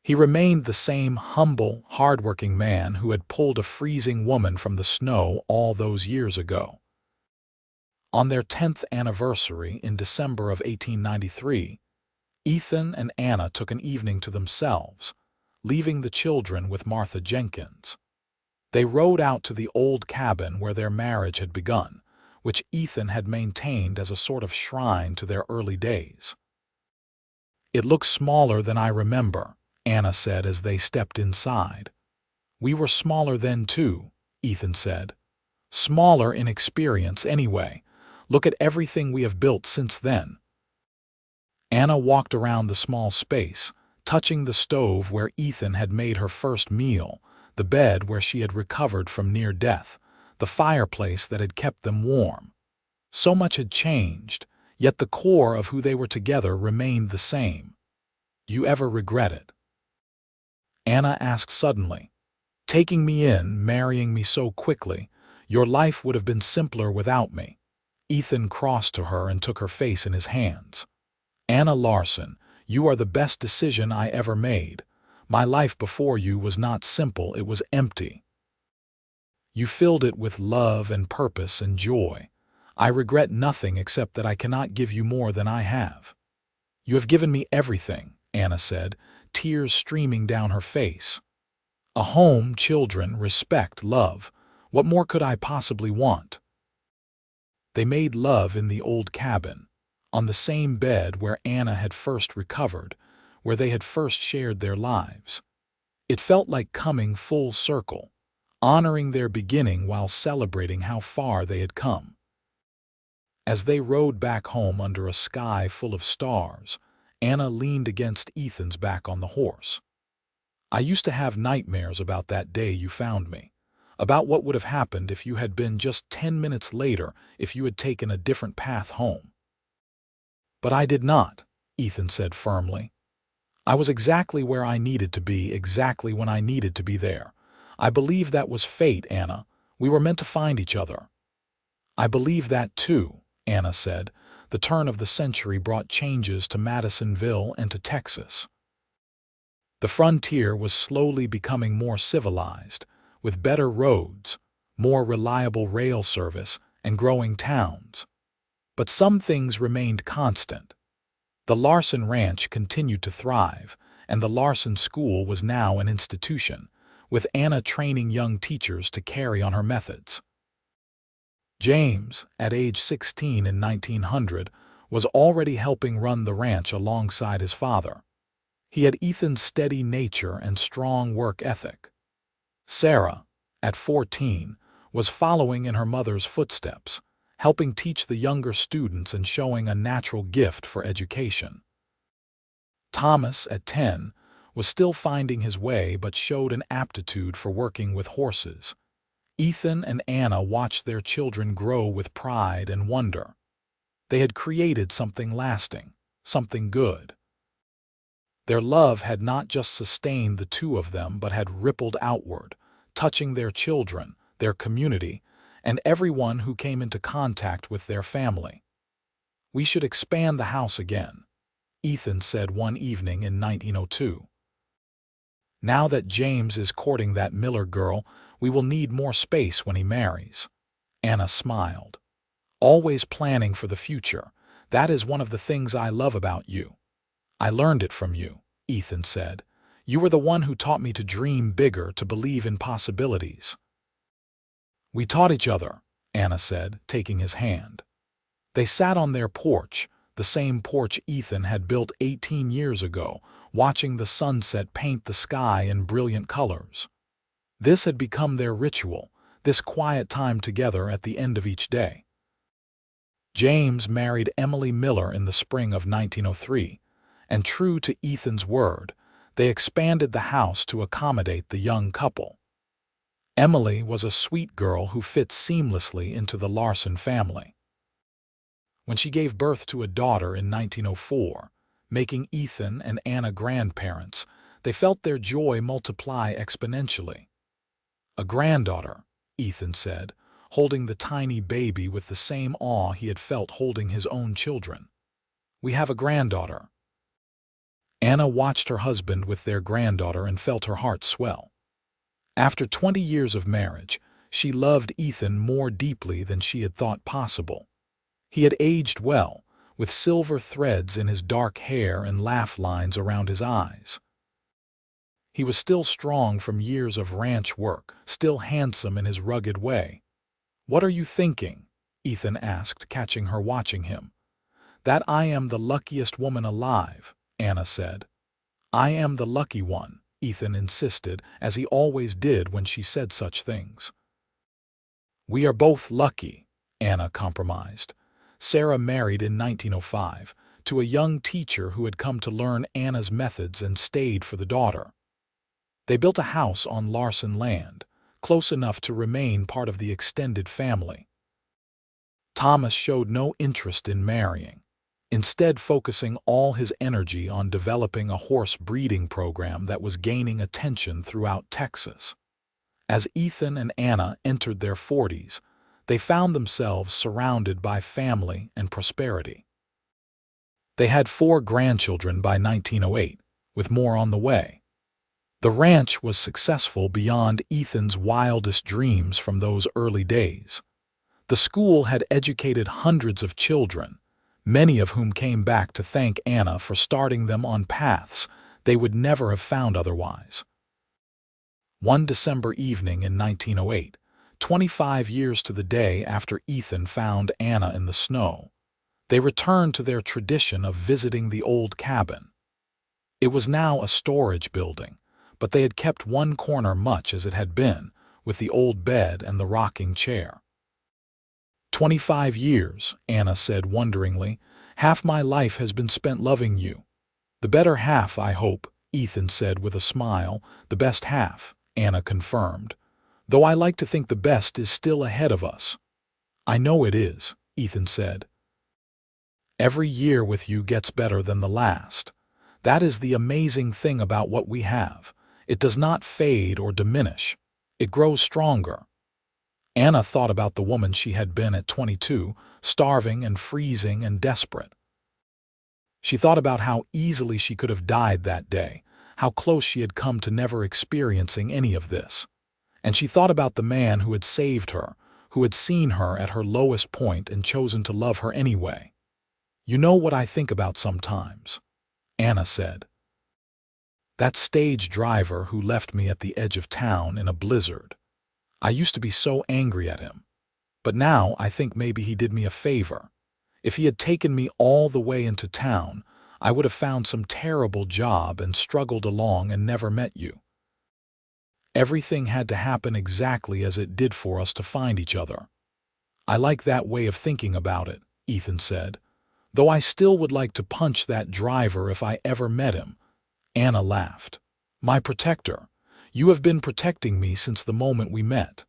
He remained the same humble, hardworking man who had pulled a freezing woman from the snow all those years ago. On their 10th anniversary in December of 1893, Ethan and Anna took an evening to themselves, leaving the children with Martha Jenkins. They rode out to the old cabin where their marriage had begun, which Ethan had maintained as a sort of shrine to their early days. "It looks smaller than I remember," Anna said as they stepped inside. "We were smaller then too," Ethan said. "Smaller in experience anyway. Look at everything we have built since then." Anna walked around the small space, touching the stove where Ethan had made her first meal, the bed where she had recovered from near death, the fireplace that had kept them warm. So much had changed, yet the core of who they were together remained the same. "You ever regret it?" Anna asked suddenly. "Taking me in, marrying me so quickly, your life would have been simpler without me." Ethan crossed to her and took her face in his hands. "Anna Larsen, you are the best decision I ever made. My life before you was not simple, it was empty. You filled it with love and purpose and joy. I regret nothing except that I cannot give you more than I have." "You have given me everything," Anna said, tears streaming down her face. "A home, children, respect, love. What more could I possibly want?" They made love in the old cabin, on the same bed where Anna had first recovered, where they had first shared their lives. It felt like coming full circle, honoring their beginning while celebrating how far they had come. As they rode back home under a sky full of stars, Anna leaned against Ethan's back on the horse. "I used to have nightmares about that day you found me, about what would have happened if you had been just 10 minutes later, if you had taken a different path home." "But I did not," Ethan said firmly. "I was exactly where I needed to be, exactly when I needed to be there. I believe that was fate, Anna. We were meant to find each other." "I believe that too," Anna said. The turn of the century brought changes to Madisonville and to Texas. The frontier was slowly becoming more civilized, with better roads, more reliable rail service, and growing towns. But some things remained constant. The Larsen Ranch continued to thrive, and the Larsen School was now an institution, with Anna training young teachers to carry on her methods. James, at age 16 in 1900, was already helping run the ranch alongside his father. He had Ethan's steady nature and strong work ethic. Sarah, at 14, was following in her mother's footsteps, helping teach the younger students and showing a natural gift for education. Thomas, at 10, was still finding his way but showed an aptitude for working with horses. Ethan and Anna watched their children grow with pride and wonder. They had created something lasting, something good. Their love had not just sustained the two of them but had rippled outward, touching their children, their community, and everyone who came into contact with their family. "We should expand the house again," Ethan said one evening in 1902. "Now that James is courting that Miller girl, we will need more space when he marries." Anna smiled. "Always planning for the future. That is one of the things I love about you." "I learned it from you," Ethan said. "You were the one who taught me to dream bigger, to believe in possibilities." "We taught each other," Anna said, taking his hand. They sat on their porch, the same porch Ethan had built 18 years ago, watching the sunset paint the sky in brilliant colors. This had become their ritual, this quiet time together at the end of each day. James married Emily Miller in the spring of 1903, and true to Ethan's word, they expanded the house to accommodate the young couple. Emily was a sweet girl who fit seamlessly into the Larsen family. When she gave birth to a daughter in 1904, making Ethan and Anna grandparents, they felt their joy multiply exponentially. "A granddaughter," Ethan said, holding the tiny baby with the same awe he had felt holding his own children. "We have a granddaughter." Anna watched her husband with their granddaughter and felt her heart swell. After 20 years of marriage, she loved Ethan more deeply than she had thought possible. He had aged well, with silver threads in his dark hair and laugh lines around his eyes. He was still strong from years of ranch work, still handsome in his rugged way. "What are you thinking?" Ethan asked, catching her watching him. "That I am the luckiest woman alive," Anna said. "I am the lucky one," Ethan insisted, as he always did when she said such things. "We are both lucky," Anna compromised. Sarah married in 1905 to a young teacher who had come to learn Anna's methods and stayed for the daughter. They built a house on Larsen land, close enough to remain part of the extended family. Thomas showed no interest in marrying, instead focusing all his energy on developing a horse breeding program that was gaining attention throughout Texas. As Ethan and Anna entered their 40s, they found themselves surrounded by family and prosperity. They had 4 grandchildren by 1908, with more on the way. The ranch was successful beyond Ethan's wildest dreams from those early days. The school had educated hundreds of children, many of whom came back to thank Anna for starting them on paths they would never have found otherwise. One December evening in 1908, 25 years to the day after Ethan found Anna in the snow, they returned to their tradition of visiting the old cabin. It was now a storage building, but they had kept one corner much as it had been, with the old bed and the rocking chair. 25 years, Anna said wonderingly. Half my life has been spent loving you. The better half, I hope, Ethan said with a smile. The best half, Anna confirmed. Though I like to think the best is still ahead of us. I know it is, Ethan said. Every year with you gets better than the last. That is the amazing thing about what we have. It does not fade or diminish. It grows stronger. Anna thought about the woman she had been at 22, starving and freezing and desperate. She thought about how easily she could have died that day, how close she had come to never experiencing any of this. And she thought about the man who had saved her, who had seen her at her lowest point and chosen to love her anyway. You know what I think about sometimes, Anna said. That stage driver who left me at the edge of town in a blizzard. I used to be so angry at him. But now I think maybe he did me a favor. If he had taken me all the way into town, I would have found some terrible job and struggled along and never met you. Everything had to happen exactly as it did for us to find each other. I like that way of thinking about it, Ethan said, though I still would like to punch that driver if I ever met him. Anna laughed. My protector. You have been protecting me since the moment we met.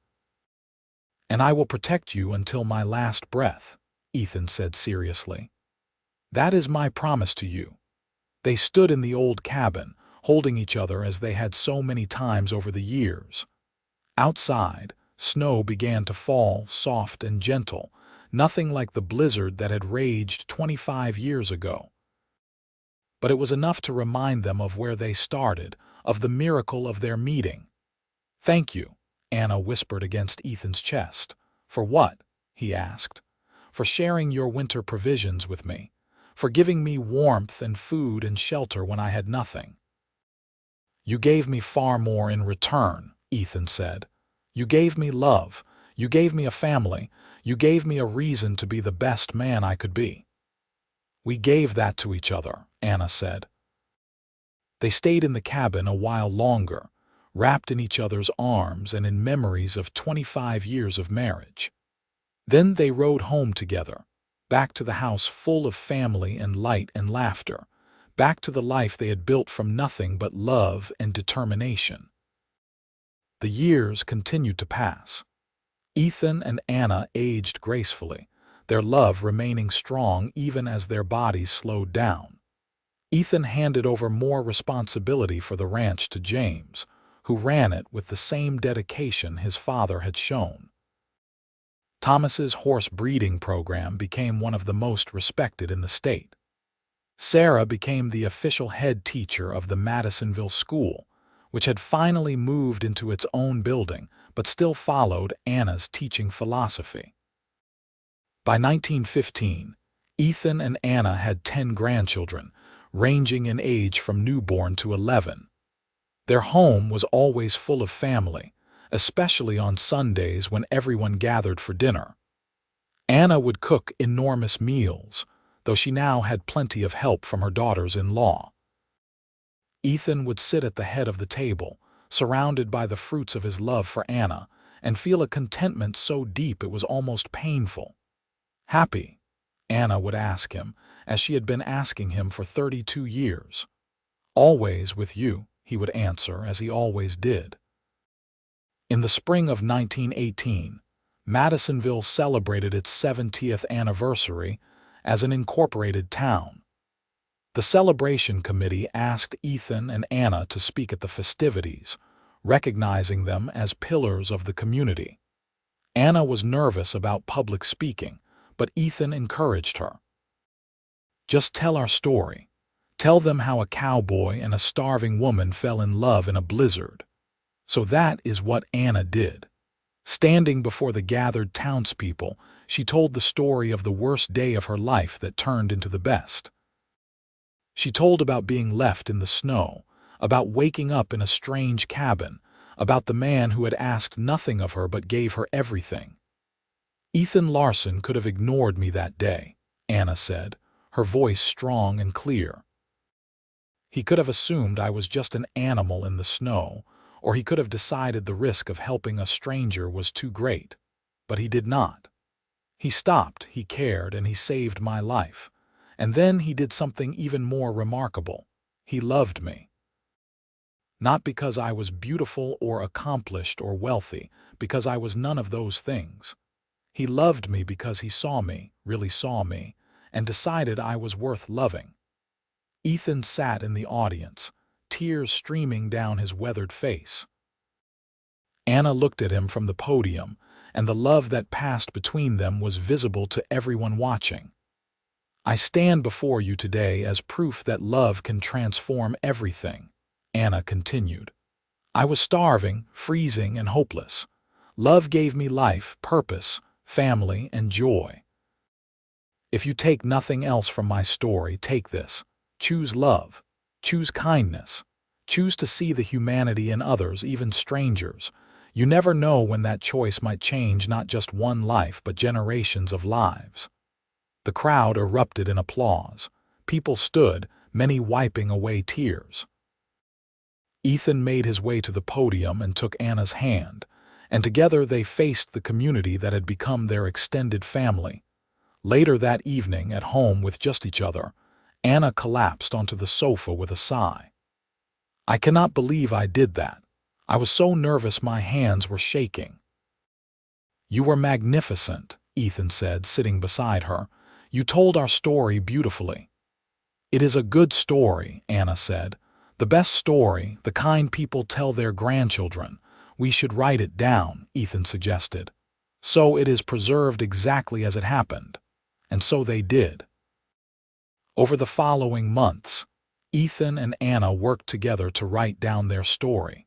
And I will protect you until my last breath, Ethan said seriously. That is my promise to you. They stood in the old cabin, holding each other as they had so many times over the years. Outside, snow began to fall, soft and gentle, nothing like the blizzard that had raged 25 years ago. But it was enough to remind them of where they started, of the miracle of their meeting. Thank you, Anna whispered against Ethan's chest. For what? He asked. For sharing your winter provisions with me, for giving me warmth and food and shelter when I had nothing. You gave me far more in return, Ethan said. You gave me love, you gave me a family, you gave me a reason to be the best man I could be. We gave that to each other, Anna said. They stayed in the cabin a while longer, wrapped in each other's arms and in memories of 25 years of marriage. Then they rode home together, back to the house full of family and light and laughter, back to the life they had built from nothing but love and determination. The years continued to pass. Ethan and Anna aged gracefully, their love remaining strong even as their bodies slowed down. Ethan handed over more responsibility for the ranch to James, who ran it with the same dedication his father had shown. Thomas's horse breeding program became one of the most respected in the state. Sarah became the official head teacher of the Madisonville School, which had finally moved into its own building but still followed Anna's teaching philosophy. By 1915, Ethan and Anna had 10 grandchildren, ranging in age from newborn to 11. Their home was always full of family, especially on Sundays when everyone gathered for dinner. Anna would cook enormous meals, though she now had plenty of help from her daughters-in-law. Ethan would sit at the head of the table, surrounded by the fruits of his love for Anna, and feel a contentment so deep it was almost painful. Happy? Anna would ask him, as she had been asking him for 32 years. Always with you, he would answer, as he always did. In the spring of 1918, Madisonville celebrated its 70th anniversary as an incorporated town. The celebration committee asked Ethan and Anna to speak at the festivities, recognizing them as pillars of the community. Anna was nervous about public speaking, but Ethan encouraged her. Just tell our story. Tell them how a cowboy and a starving woman fell in love in a blizzard. So that is what Anna did. Standing before the gathered townspeople, she told the story of the worst day of her life that turned into the best. She told about being left in the snow, about waking up in a strange cabin, about the man who had asked nothing of her but gave her everything. Ethan Larsen could have ignored me that day, Anna said, her voice strong and clear. He could have assumed I was just an animal in the snow, or he could have decided the risk of helping a stranger was too great. But he did not. He stopped, he cared, and he saved my life. And then he did something even more remarkable. He loved me. Not because I was beautiful or accomplished or wealthy, because I was none of those things. He loved me because he saw me, really saw me, and decided I was worth loving. Ethan sat in the audience, tears streaming down his weathered face. Anna looked at him from the podium, and the love that passed between them was visible to everyone watching. I stand before you today as proof that love can transform everything, Anna continued. I was starving, freezing, and hopeless. Love gave me life, purpose, family, and joy. If you take nothing else from my story, take this. Choose love. Choose kindness. Choose to see the humanity in others, even strangers. You never know when that choice might change not just one life, but generations of lives. The crowd erupted in applause. People stood, many wiping away tears. Ethan made his way to the podium and took Anna's hand, and together they faced the community that had become their extended family. Later that evening, at home with just each other, Anna collapsed onto the sofa with a sigh. I cannot believe I did that. I was so nervous my hands were shaking. You were magnificent, Ethan said, sitting beside her. You told our story beautifully. It is a good story, Anna said. The best story, the kind people tell their grandchildren. We should write it down, Ethan suggested. So it is preserved exactly as it happened. And so they did. Over the following months, Ethan and Anna worked together to write down their story.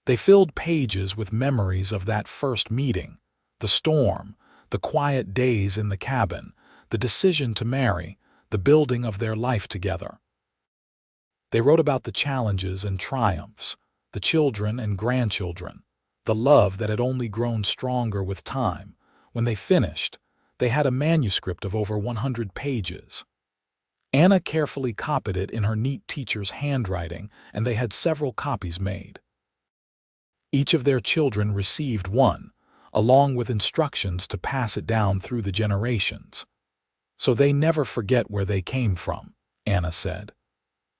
They filled pages with memories of that first meeting, the storm, the quiet days in the cabin, the decision to marry, the building of their life together. They wrote about the challenges and triumphs, the children and grandchildren, the love that had only grown stronger with time. When they finished, they had a manuscript of over 100 pages. Anna carefully copied it in her neat teacher's handwriting, and they had several copies made. Each of their children received one, along with instructions to pass it down through the generations. So they never forget where they came from, Anna said.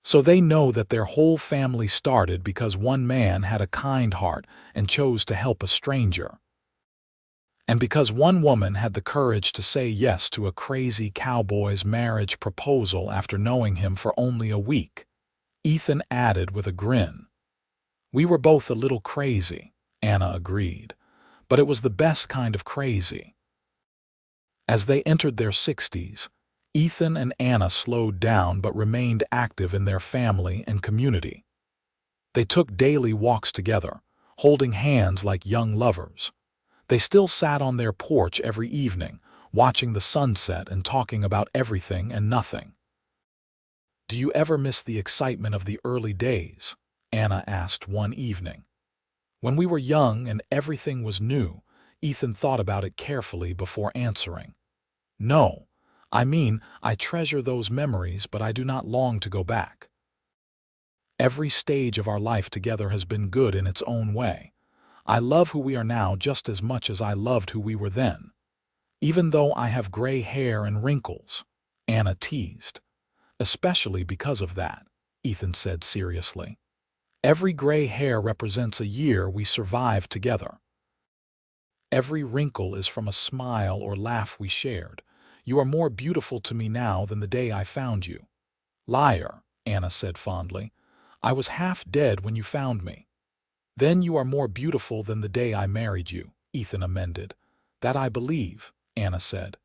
So they know that their whole family started because one man had a kind heart and chose to help a stranger. And because one woman had the courage to say yes to a crazy cowboy's marriage proposal after knowing him for only a week, Ethan added with a grin. We were both a little crazy, Anna agreed, but it was the best kind of crazy. As they entered their 60s, Ethan and Anna slowed down but remained active in their family and community. They took daily walks together, holding hands like young lovers. They still sat on their porch every evening, watching the sunset and talking about everything and nothing. Do you ever miss the excitement of the early days? Anna asked one evening. When we were young and everything was new, Ethan thought about it carefully before answering. No, I treasure those memories, but I do not long to go back. Every stage of our life together has been good in its own way. I love who we are now just as much as I loved who we were then. Even though I have gray hair and wrinkles, Anna teased. Especially because of that, Ethan said seriously. Every gray hair represents a year we survived together. Every wrinkle is from a smile or laugh we shared. You are more beautiful to me now than the day I found you. Liar, Anna said fondly. I was half dead when you found me. Then you are more beautiful than the day I married you, Ethan amended. That I believe, Anna said.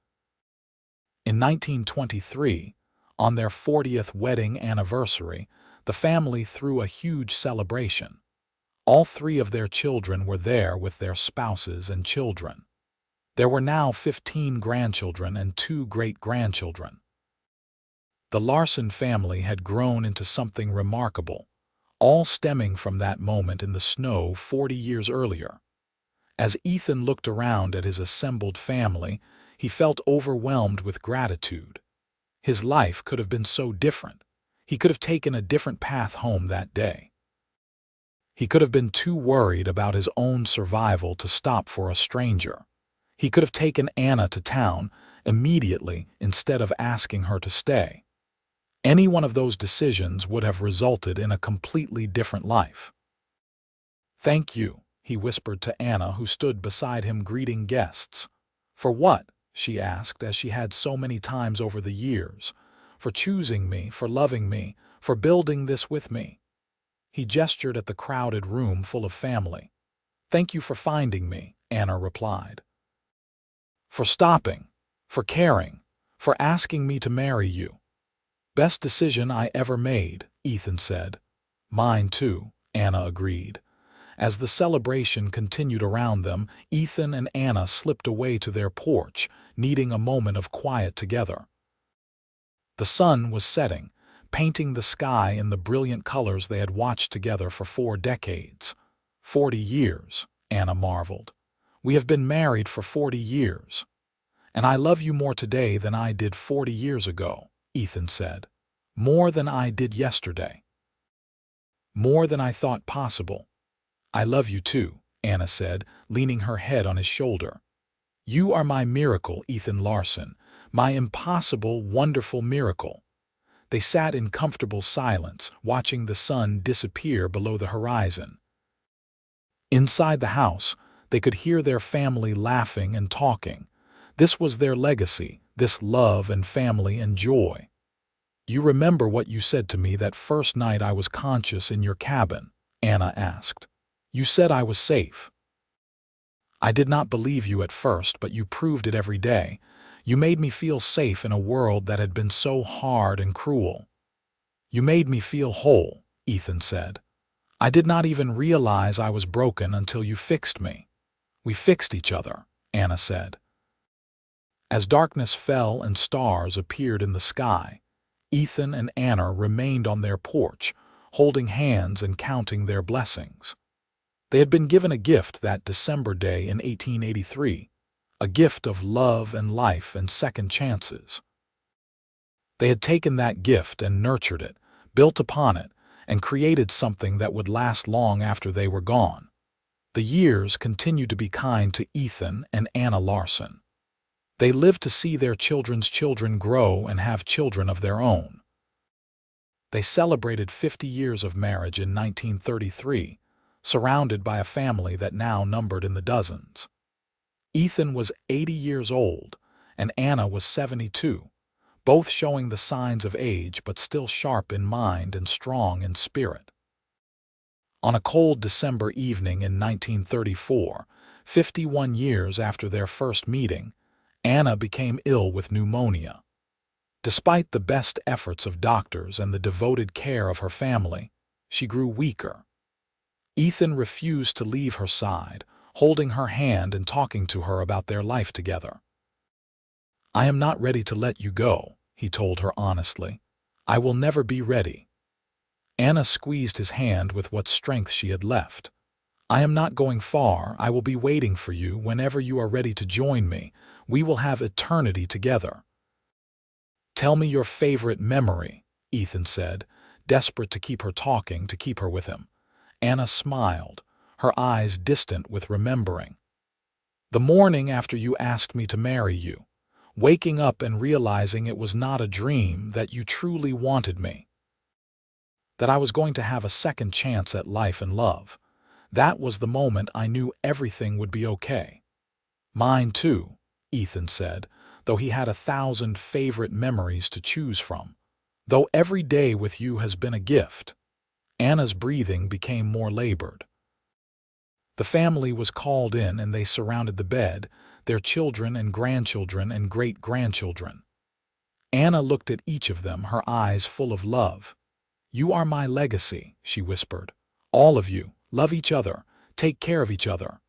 In 1923, on their 40th wedding anniversary, the family threw a huge celebration. All 3 of their children were there with their spouses and children. There were now 15 grandchildren and 2 great-grandchildren. The Larsen family had grown into something remarkable. all stemming from that moment in the snow 40 years earlier. As Ethan looked around at his assembled family, he felt overwhelmed with gratitude. His life could have been so different. He could have taken a different path home that day. He could have been too worried about his own survival to stop for a stranger. He could have taken Anna to town immediately instead of asking her to stay. Any one of those decisions would have resulted in a completely different life. "Thank you," he whispered to Anna, who stood beside him greeting guests. "For what?" she asked, as she had so many times over the years. "For choosing me, for loving me, for building this with me." He gestured at the crowded room full of family. "Thank you for finding me," Anna replied. "For stopping, for caring, for asking me to marry you." "Best decision I ever made," Ethan said. "Mine too," Anna agreed. As the celebration continued around them, Ethan and Anna slipped away to their porch, needing a moment of quiet together. The sun was setting, painting the sky in the brilliant colors they had watched together for 4 decades. 40 years, Anna marveled. "We have been married for 40 years. And I love you more today than I did 40 years ago," Ethan said. "More than I did yesterday. More than I thought possible." "I love you too," Anna said, leaning her head on his shoulder. "You are my miracle, Ethan Larsen, my impossible, wonderful miracle." They sat in comfortable silence, watching the sun disappear below the horizon. Inside the house, they could hear their family laughing and talking. This was their legacy, this love and family and joy. "You remember what you said to me that first night I was conscious in your cabin?" Anna asked. "You said I was safe. I did not believe you at first, but you proved it every day. You made me feel safe in a world that had been so hard and cruel." "You made me feel whole," Ethan said. "I did not even realize I was broken until you fixed me." "We fixed each other," Anna said. As darkness fell and stars appeared in the sky, Ethan and Anna remained on their porch, holding hands and counting their blessings. They had been given a gift that December day in 1883, a gift of love and life and second chances. They had taken that gift and nurtured it, built upon it, and created something that would last long after they were gone. The years continued to be kind to Ethan and Anna Larsen. They lived to see their children's children grow and have children of their own. They celebrated 50 years of marriage in 1933, surrounded by a family that now numbered in the dozens. Ethan was 80 years old, and Anna was 72, both showing the signs of age but still sharp in mind and strong in spirit. On a cold December evening in 1934, 51 years after their first meeting, Anna became ill with pneumonia. Despite the best efforts of doctors and the devoted care of her family, she grew weaker. Ethan refused to leave her side, holding her hand and talking to her about their life together. "I am not ready to let you go," he told her honestly. "I will never be ready." Anna squeezed his hand with what strength she had left. "I am not going far. I will be waiting for you whenever you are ready to join me. We will have eternity together." "Tell me your favorite memory," Ethan said, desperate to keep her talking, to keep her with him. Anna smiled, her eyes distant with remembering. "The morning after you asked me to marry you, waking up and realizing it was not a dream, that you truly wanted me, that I was going to have a second chance at life and love. That was the moment I knew everything would be okay." "Mine too," Ethan said, though he had 1,000 favorite memories to choose from. "Though every day with you has been a gift." Anna's breathing became more labored. The family was called in and they surrounded the bed, their children and grandchildren and great-grandchildren. Anna looked at each of them, her eyes full of love. "You are my legacy," she whispered. "All of you, love each other, take care of each other.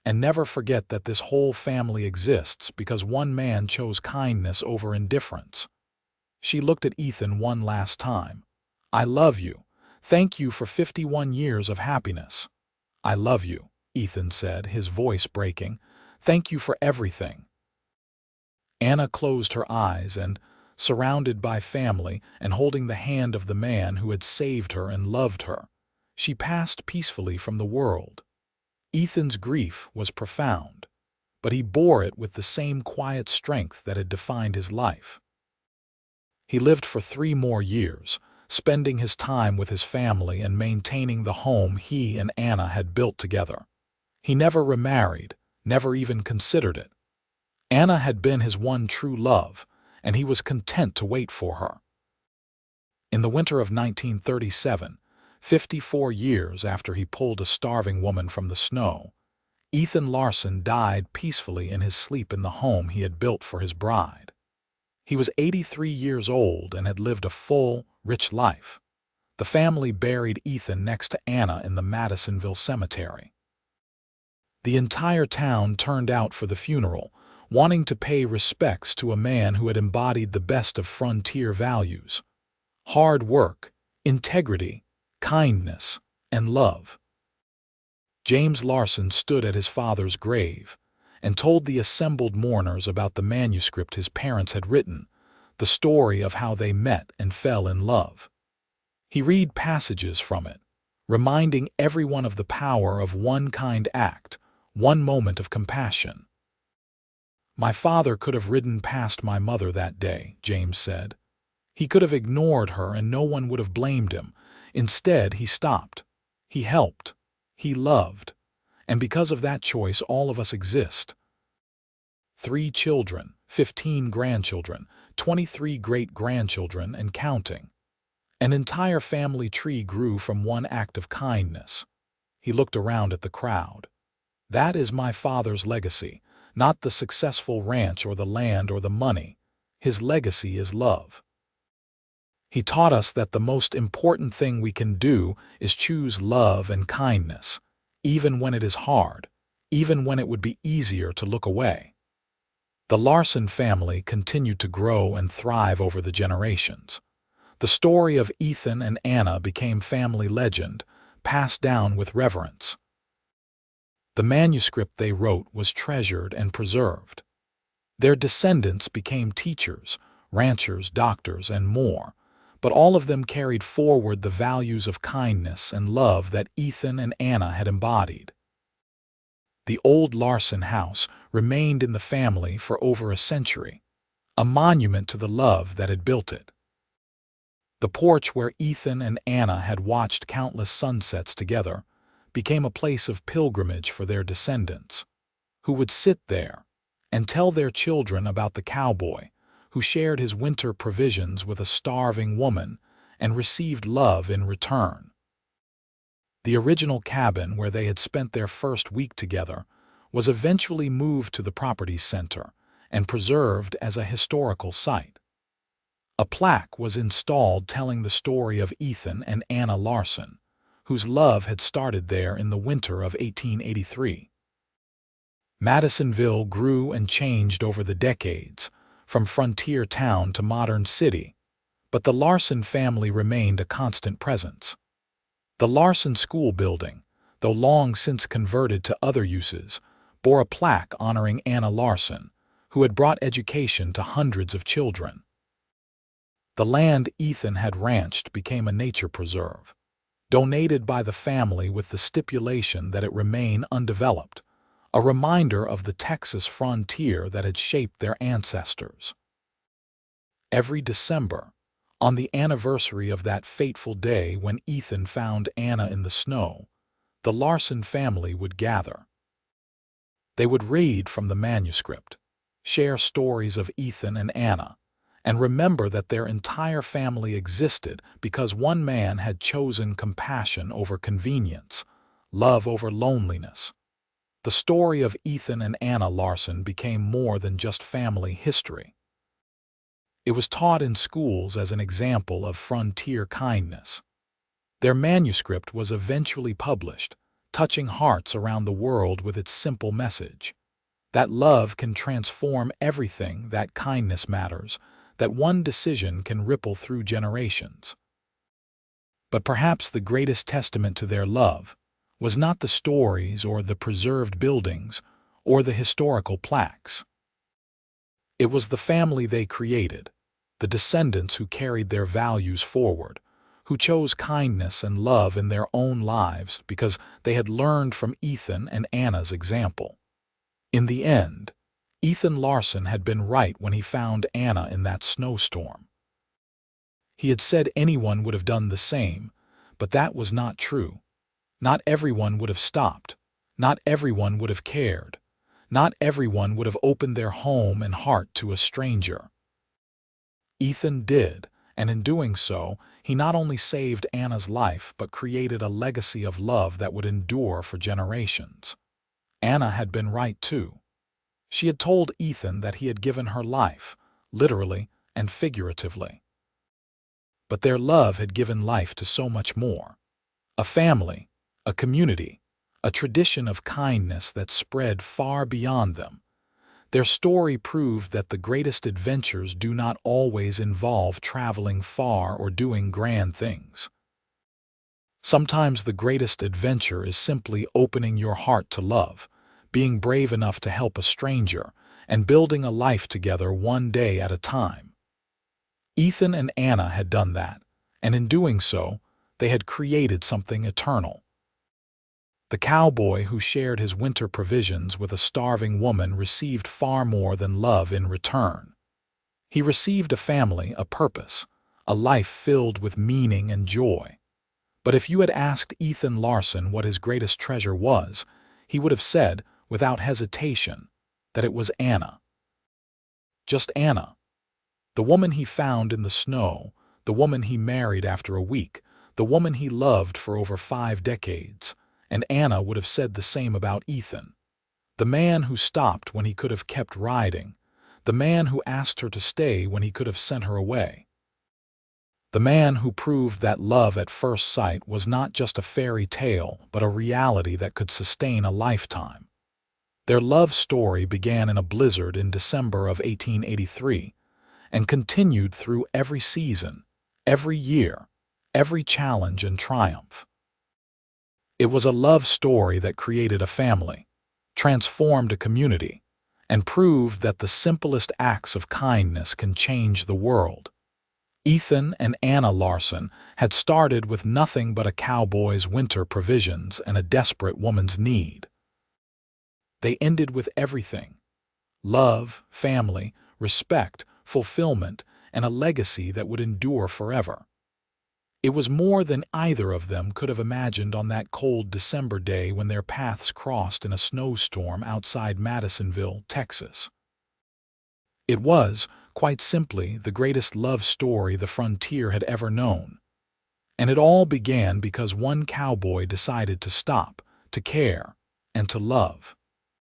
And never forget that this whole family exists because one man chose kindness over indifference." She looked at Ethan one last time. "I love you. Thank you for 51 years of happiness. I love you, Ethan said, his voice breaking. Thank you for everything. Anna closed her eyes and, surrounded by family and holding the hand of the man who had saved her and loved her, she passed peacefully from the world. Ethan's grief was profound, but he bore it with the same quiet strength that had defined his life. He lived for 3 more years, spending his time with his family and maintaining the home he and Anna had built together. He never remarried, never even considered it. Anna had been his one true love, and he was content to wait for her. In the winter of 1937, 54 years after he pulled a starving woman from the snow, Ethan Larsen died peacefully in his sleep in the home he had built for his bride. He was 83 years old and had lived a full, rich life. The family buried Ethan next to Anna in the Madisonville cemetery. The entire town turned out for the funeral, wanting to pay respects to a man who had embodied the best of frontier values: hard work, integrity, kindness, and love. James Larsen stood at his father's grave and told the assembled mourners about the manuscript his parents had written, the story of how they met and fell in love. He read passages from it, reminding everyone of the power of one kind act, one moment of compassion. My father could have ridden past my mother that day, James said. He could have ignored her and no one would have blamed him. Instead, he stopped. He helped. He loved. And because of that choice, all of us exist. 3 children, 15 grandchildren, 23 great-grandchildren, and counting. An entire family tree grew from one act of kindness. He looked around at the crowd. That is my father's legacy, not the successful ranch or the land or the money. His legacy is love. He taught us that the most important thing we can do is choose love and kindness, even when it is hard, even when it would be easier to look away. The Larsen family continued to grow and thrive over the generations. The story of Ethan and Anna became family legend, passed down with reverence. The manuscript they wrote was treasured and preserved. Their descendants became teachers, ranchers, doctors, and more, but all of them carried forward the values of kindness and love that Ethan and Anna had embodied. The old Larsen house remained in the family for over a century, a monument to the love that had built it. The porch where Ethan and Anna had watched countless sunsets together became a place of pilgrimage for their descendants, who would sit there and tell their children about the cowboy who shared his winter provisions with a starving woman and received love in return. The original cabin where they had spent their first week together was eventually moved to the property center and preserved as a historical site. A plaque was installed telling the story of Ethan and Anna Larsen, whose love had started there in the winter of 1883. Madisonville grew and changed over the decades, from frontier town to modern city, but the Larsen family remained a constant presence. The Larsen School building, though long since converted to other uses, bore a plaque honoring Anna Larsen, who had brought education to hundreds of children. The land Ethan had ranched became a nature preserve, donated by the family with the stipulation that it remain undeveloped, a reminder of the Texas frontier that had shaped their ancestors. Every December, on the anniversary of that fateful day when Ethan found Anna in the snow, the Larsen family would gather. They would read from the manuscript, share stories of Ethan and Anna, and remember that their entire family existed because one man had chosen compassion over convenience, love over loneliness. The story of Ethan and Anna Larsen became more than just family history. It was taught in schools as an example of frontier kindness. Their manuscript was eventually published, touching hearts around the world with its simple message: that love can transform everything, that kindness matters, that one decision can ripple through generations. But perhaps the greatest testament to their love was not the stories or the preserved buildings or the historical plaques. It was the family they created, the descendants who carried their values forward, who chose kindness and love in their own lives because they had learned from Ethan and Anna's example. In the end, Ethan Larsen had been right when he found Anna in that snowstorm. He had said anyone would have done the same, but that was not true. Not everyone would have stopped. Not everyone would have cared. Not everyone would have opened their home and heart to a stranger. Ethan did, and in doing so, he not only saved Anna's life but created a legacy of love that would endure for generations. Anna had been right too. She had told Ethan that he had given her life, literally and figuratively. But their love had given life to so much more. A family, a community, a tradition of kindness that spread far beyond them. Their story proved that the greatest adventures do not always involve traveling far or doing grand things. Sometimes the greatest adventure is simply opening your heart to love, being brave enough to help a stranger, and building a life together one day at a time. Ethan and Anna had done that, and in doing so, they had created something eternal. The cowboy who shared his winter provisions with a starving woman received far more than love in return. He received a family, a purpose, a life filled with meaning and joy. But if you had asked Ethan Larsen what his greatest treasure was, he would have said, without hesitation, that it was Anna. Just Anna. The woman he found in the snow, the woman he married after a week, the woman he loved for over 5 decades. And Anna would have said the same about Ethan. The man who stopped when he could have kept riding. The man who asked her to stay when he could have sent her away. The man who proved that love at first sight was not just a fairy tale, but a reality that could sustain a lifetime. Their love story began in a blizzard in December of 1883 and continued through every season, every year, every challenge and triumph. It was a love story that created a family, transformed a community, and proved that the simplest acts of kindness can change the world. Ethan and Anna Larsen had started with nothing but a cowboy's winter provisions and a desperate woman's need. They ended with everything: love, family, respect, fulfillment, and a legacy that would endure forever. It was more than either of them could have imagined on that cold December day when their paths crossed in a snowstorm outside Madisonville, Texas. It was, quite simply, the greatest love story the frontier had ever known. And it all began because one cowboy decided to stop, to care, and to love.